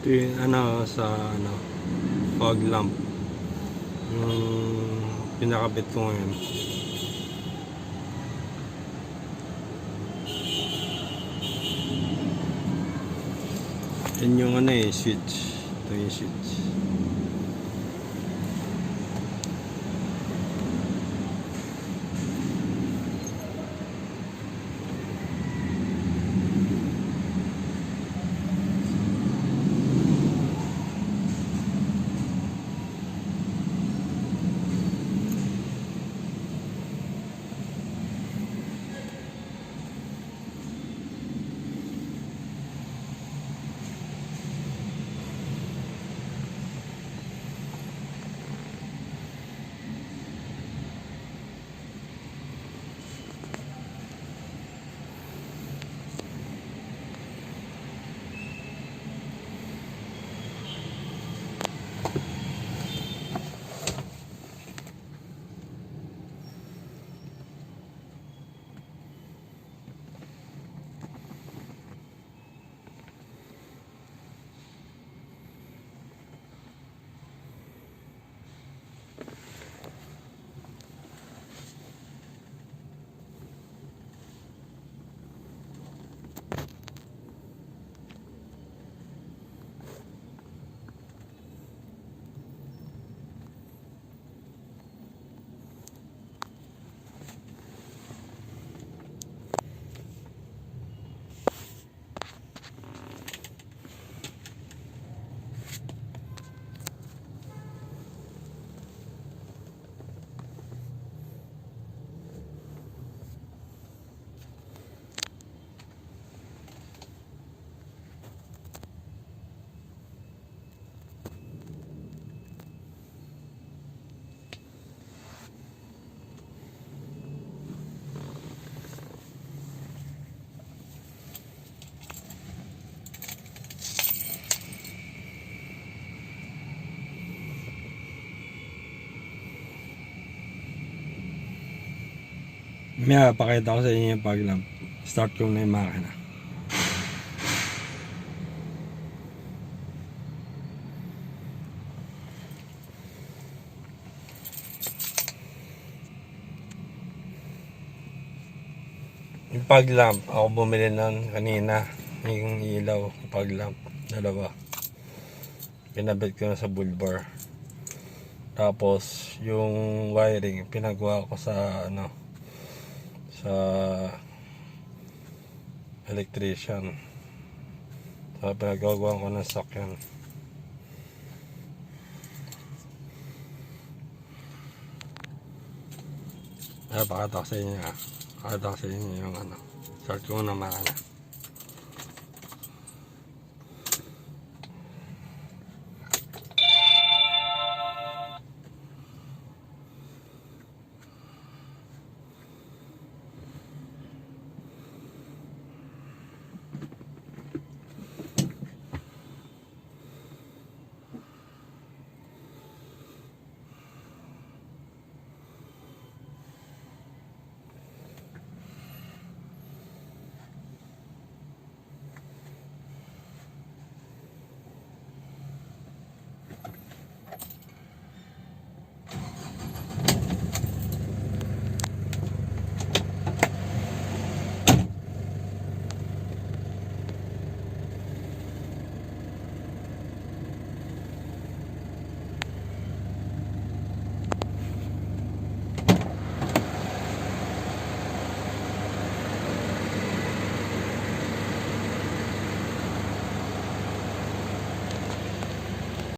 Ito yung sa fog lamp. Yung pinakabit ko ngayon. Yan yung switch. Ito yung switch. May pakita ko sa inyo yung fog lamp. Start ko na yung makina. Yung fog lamp, ako bumili nun kanina. Yung ilaw, fog lamp, dalawa. Pinabit ko na sa bulbar. Tapos, yung wiring, pinagawa ko sa sa electrician. So, pinagawa ko ng sakyan. Pakita ko sa inyo. Pakita ko sa inyo yung start ko na makina.